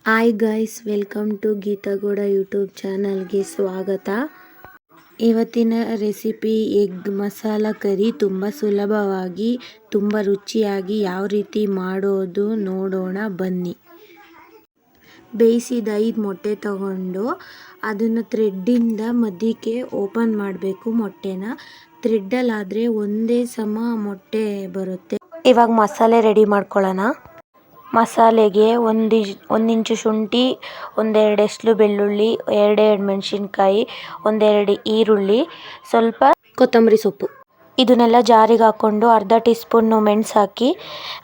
Hi guys, welcome to ಗೀತಾಗೌಡ YouTube ಚಾನಲ್ಗೆ ಸ್ವಾಗತ. ಇವತ್ತಿನ ರೆಸಿಪಿ ಎಗ್ ಮಸಾಲ ಕರಿ. ತುಂಬ ಸುಲಭವಾಗಿ ತುಂಬ ರುಚಿಯಾಗಿ ಯಾವ ರೀತಿ ಮಾಡೋದು ನೋಡೋಣ ಬನ್ನಿ. ಬೇಯಿಸಿದ 5 ಮೊಟ್ಟೆ ತಗೊಂಡು ಅದನ್ನು ಥ್ರೆಡ್ಡಿಂದ ಮಧ್ಯಕ್ಕೆ ಓಪನ್ ಮಾಡಬೇಕು. ಮೊಟ್ಟೆನ ಥ್ರೆಡ್ಡಲ್ಲಾದರೆ ಒಂದೇ ಸಮ ಮೊಟ್ಟೆ ಬರುತ್ತೆ. ಇವಾಗ ಮಸಾಲೆ ರೆಡಿ ಮಾಡ್ಕೊಳ್ಳೋಣ. ಮಸಾಲೆಗೆ ಒಂದು ಇಂಚು ಶುಂಠಿ, 1-2 ಎಸ್ಲು ಬೆಳ್ಳುಳ್ಳಿ, 2 ಮೆಣಸಿನ್ಕಾಯಿ, 1-2 ಈರುಳ್ಳಿ, ಸ್ವಲ್ಪ ಕೊತ್ತಂಬರಿ ಸೊಪ್ಪು. ಇದನ್ನೆಲ್ಲ ಜಾರಿಗೆ ಹಾಕ್ಕೊಂಡು ಅರ್ಧ ಟೀ ಸ್ಪೂನ್ ಮೆಣಸು ಹಾಕಿ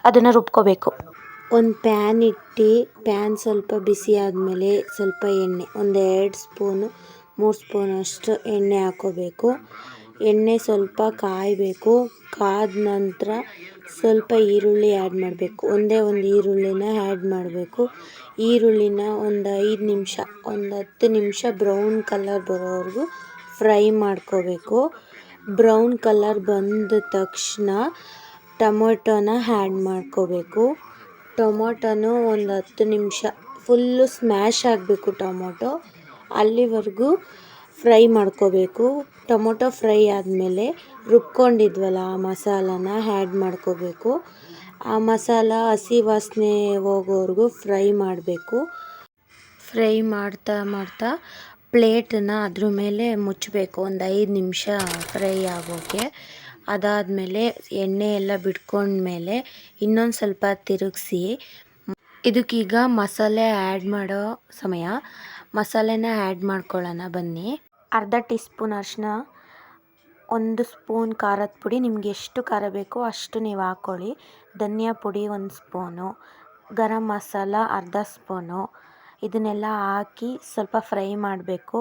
ಅದನ್ನು ರುಬ್ಕೋಬೇಕು. ಒಂದು ಪ್ಯಾನ್ ಇಟ್ಟು ಪ್ಯಾನ್ ಸ್ವಲ್ಪ ಬಿಸಿ ಆದಮೇಲೆ ಸ್ವಲ್ಪ ಎಣ್ಣೆ, 1-2 ಸ್ಪೂನು 3 ಸ್ಪೂನಷ್ಟು ಎಣ್ಣೆ ಹಾಕ್ಕೋಬೇಕು. ಎಣ್ಣೆ ಸ್ವಲ್ಪ ಕಾಯಬೇಕು. ಕಾದ ನಂತರ ಸ್ವಲ್ಪ ಈರುಳ್ಳಿ ಆ್ಯಡ್ ಮಾಡಬೇಕು. ಒಂದೇ ಒಂದು ಈರುಳ್ಳಿನ ಆ್ಯಡ್ ಮಾಡಬೇಕು. ಈರುಳ್ಳಿನ ಒಂದು 10 ನಿಮಿಷ ಬ್ರೌನ್ ಕಲರ್ ಬರೋವರೆಗೂ ಫ್ರೈ ಮಾಡ್ಕೋಬೇಕು. ಬ್ರೌನ್ ಕಲರ್ ಬಂದ ತಕ್ಷಣ ಟೊಮೊಟೊನ ಆ್ಯಡ್ ಮಾಡ್ಕೋಬೇಕು. ಟೊಮೊಟೊನು ಒಂದು 10 ನಿಮಿಷ ಫುಲ್ಲು ಸ್ಮ್ಯಾಶ್ ಆಗಬೇಕು. ಟೊಮೊಟೊ ಅಲ್ಲಿವರೆಗೂ ಫ್ರೈ ಮಾಡ್ಕೋಬೇಕು. ಟೊಮೊಟೊ ಫ್ರೈ ಆದಮೇಲೆ ರುಬ್ಕೊಂಡಿದ್ವಲ್ಲ ಆ ಮಸಾಲಾನ ಆ್ಯಡ್ ಮಾಡ್ಕೋಬೇಕು. ಆ ಮಸಾಲ ಹಸಿ ವಾಸನೆ ಹೋಗೋವರೆಗೂ ಫ್ರೈ ಮಾಡಬೇಕು. ಫ್ರೈ ಮಾಡ್ತಾ ಪ್ಲೇಟನ್ನ ಅದ್ರ ಮೇಲೆ ಮುಚ್ಚಬೇಕು ಒಂದು 5 ನಿಮಿಷ ಫ್ರೈ ಆಗೋಕ್ಕೆ. ಅದಾದಮೇಲೆ ಎಣ್ಣೆ ಎಲ್ಲ ಬಿಟ್ಕೊಂಡ್ಮೇಲೆ ಇನ್ನೊಂದು ಸ್ವಲ್ಪ ತಿರುಗಿಸಿ ಇದಕ್ಕೀಗ ಮಸಾಲೆ ಆ್ಯಡ್ ಮಾಡೋ ಸಮಯ. ಮಸಾಲೆನ ಆ್ಯಡ್ ಮಾಡ್ಕೊಳ್ಳೋಣ ಬನ್ನಿ. ಅರ್ಧ ಟೀ ಸ್ಪೂನ್ ಅರಿಶಿನ, 1 ಸ್ಪೂನ್ ಖಾರದ ಪುಡಿ, ನಿಮ್ಗೆ ಎಷ್ಟು ಖಾರ ಬೇಕೋ ಅಷ್ಟು ನೀವು ಹಾಕ್ಕೊಳ್ಳಿ. ಧನಿಯಾ ಪುಡಿ 1 ಸ್ಪೂನು, ಗರಂ ಮಸಾಲ ಅರ್ಧ ಸ್ಪೂನು. ಇದನ್ನೆಲ್ಲ ಹಾಕಿ ಸ್ವಲ್ಪ ಫ್ರೈ ಮಾಡಬೇಕು.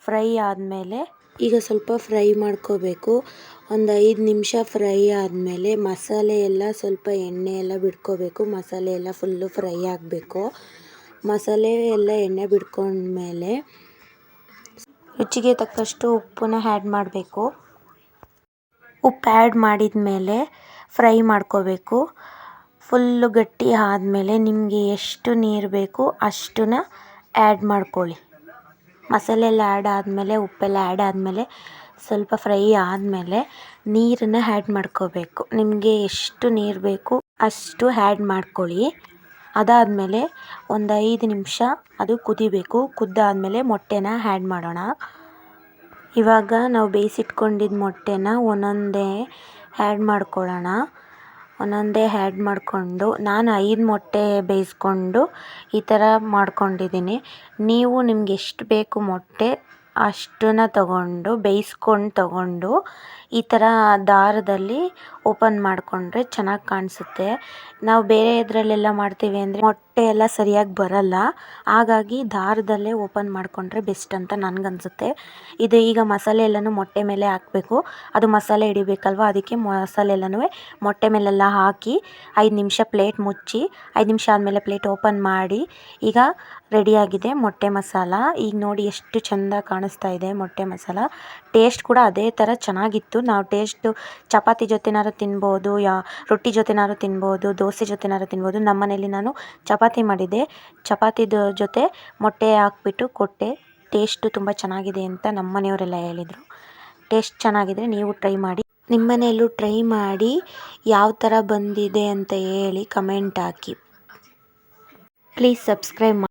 ಫ್ರೈ ಆದಮೇಲೆ ಈಗ ಸ್ವಲ್ಪ ಫ್ರೈ ಮಾಡ್ಕೋಬೇಕು. ಒಂದು 5 ನಿಮಿಷ ಫ್ರೈ ಆದಮೇಲೆ ಮಸಾಲೆ ಎಲ್ಲ ಸ್ವಲ್ಪ ಎಣ್ಣೆ ಎಲ್ಲ ಬಿಡ್ಕೋಬೇಕು. ಮಸಾಲೆ ಎಲ್ಲ ಫುಲ್ಲು ಫ್ರೈ ಆಗಬೇಕು. ಮಸಾಲೆ ಎಲ್ಲ ಎಣ್ಣೆ ಬಿಡ್ಕೊಂಡ್ಮೇಲೆ ರುಚಿಗೆ ತಕ್ಕಷ್ಟು ಉಪ್ಪನ್ನ ಆ್ಯಡ್ ಮಾಡಬೇಕು. ಉಪ್ಪು ಆ್ಯಡ್ ಮಾಡಿದ ಮೇಲೆ ಫ್ರೈ ಮಾಡ್ಕೋಬೇಕು. ಫುಲ್ಲು ಗಟ್ಟಿ ಆದಮೇಲೆ ನಿಮಗೆ ಎಷ್ಟು ನೀರು ಬೇಕು ಅಷ್ಟನ್ನ ಆ್ಯಡ್ ಮಾಡ್ಕೊಳ್ಳಿ. ಮಸಾಲೆ ಎಲ್ಲ ಆ್ಯಡ್ ಆದಮೇಲೆ ಉಪ್ಪೆಲ್ಲ ಆ್ಯಡ್ ಆದಮೇಲೆ ಸ್ವಲ್ಪ ಫ್ರೈ ಆದಮೇಲೆ ನೀರನ್ನು ಆ್ಯಡ್ ಮಾಡ್ಕೋಬೇಕು. ನಿಮಗೆ ಎಷ್ಟು ನೀರು ಬೇಕು ಅಷ್ಟು ಆ್ಯಡ್ ಮಾಡ್ಕೊಳ್ಳಿ. ಅದಾದಮೇಲೆ ಒಂದು 5 ನಿಮಿಷ ಅದು ಕುದಿಬೇಕು. ಕುದ್ದಾದಮೇಲೆ ಮೊಟ್ಟೆನ ಆ್ಯಡ್ ಮಾಡೋಣ. ಇವಾಗ ನಾವು ಬೇಯಿಸಿಟ್ಕೊಂಡಿದ್ದ ಮೊಟ್ಟೆನ ಒಂದೊಂದೇ ಆ್ಯಡ್ ಮಾಡ್ಕೊಳ್ಳೋಣ. ಒಂದೊಂದೇ ಆ್ಯಡ್ ಮಾಡಿಕೊಂಡು ನಾನು 5 ಮೊಟ್ಟೆ ಬೇಯಿಸ್ಕೊಂಡು ಈ ಥರ ಮಾಡ್ಕೊಂಡಿದ್ದೀನಿ. ನೀವು ನಿಮ್ಗೆ ಎಷ್ಟು ಬೇಕು ಮೊಟ್ಟೆ ಅಷ್ಟನ್ನು ತಗೊಂಡು ಈ ಥರ ದಾರದಲ್ಲಿ ಓಪನ್ ಮಾಡಿಕೊಂಡ್ರೆ ಚೆನ್ನಾಗಿ ಕಾಣಿಸುತ್ತೆ. ನಾವು ಬೇರೆ ಇದರಲ್ಲೆಲ್ಲ ಮಾಡ್ತೀವಿ ಅಂದರೆ ಮೊಟ್ಟೆ ಎಲ್ಲ ಸರಿಯಾಗಿ ಬರಲ್ಲ. ಹಾಗಾಗಿ ದಾರದಲ್ಲೇ ಓಪನ್ ಮಾಡಿಕೊಂಡ್ರೆ ಬೆಸ್ಟ್ ಅಂತ ನನಗನ್ಸುತ್ತೆ. ಇದು ಈಗ ಮಸಾಲೆ ಎಲ್ಲನೂ ಮೊಟ್ಟೆ ಮೇಲೆ ಹಾಕಬೇಕು. ಅದು ಮಸಾಲೆ ಹಿಡಿಬೇಕಲ್ವ, ಅದಕ್ಕೆ ಮಸಾಲೆ ಎಲ್ಲನೂ ಮೊಟ್ಟೆ ಮೇಲೆಲ್ಲ ಹಾಕಿ 5 ನಿಮಿಷ ಪ್ಲೇಟ್ ಮುಚ್ಚಿ 5 ನಿಮಿಷ ಆದಮೇಲೆ ಪ್ಲೇಟ್ ಓಪನ್ ಮಾಡಿ ಈಗ ರೆಡಿಯಾಗಿದೆ ಮೊಟ್ಟೆ ಮಸಾಲ. ಈಗ ನೋಡಿ ಎಷ್ಟು ಚೆಂದ ಕಾಣಿಸ್ತಾ ಇದೆ ಮೊಟ್ಟೆ ಮಸಾಲ. ಟೇಸ್ಟ್ ಕೂಡ ಅದೇ ಥರ ಚೆನ್ನಾಗಿತ್ತು. ನಾವು ಟೇಸ್ಟು ಚಪಾತಿ ಜೊತೆನಾರು ತಿನ್ಬೋದು, ರೊಟ್ಟಿ ಜೊತೆನಾರು ತಿನ್ಬೋದು, ದೋಸೆ ಜೊತೆನಾರು ತಿನ್ಬೋದು. ನಮ್ಮ ಮನೇಲಿ ನಾನು ಚಪಾತಿ ಮಾಡಿದ್ದೆ. ಚಪಾತಿದ ಜೊತೆ ಮೊಟ್ಟೆ ಹಾಕ್ಬಿಟ್ಟು ಕೊಟ್ಟೆ. ಟೇಸ್ಟು ತುಂಬ ಚೆನ್ನಾಗಿದೆ ಅಂತ ನಮ್ಮ ಮನೆಯವರೆಲ್ಲ ಹೇಳಿದರು. ಟೇಸ್ಟ್ ಚೆನ್ನಾಗಿದ್ರೆ ನೀವು ಟ್ರೈ ಮಾಡಿ. ನಿಮ್ಮ ಮನೆಯಲ್ಲೂ ಟ್ರೈ ಮಾಡಿ ಯಾವ ಥರ ಬಂದಿದೆ ಅಂತ ಹೇಳಿ ಕಮೆಂಟ್ ಹಾಕಿ. ಪ್ಲೀಸ್ ಸಬ್ಸ್ಕ್ರೈಬ್ ಮಾಡಿ.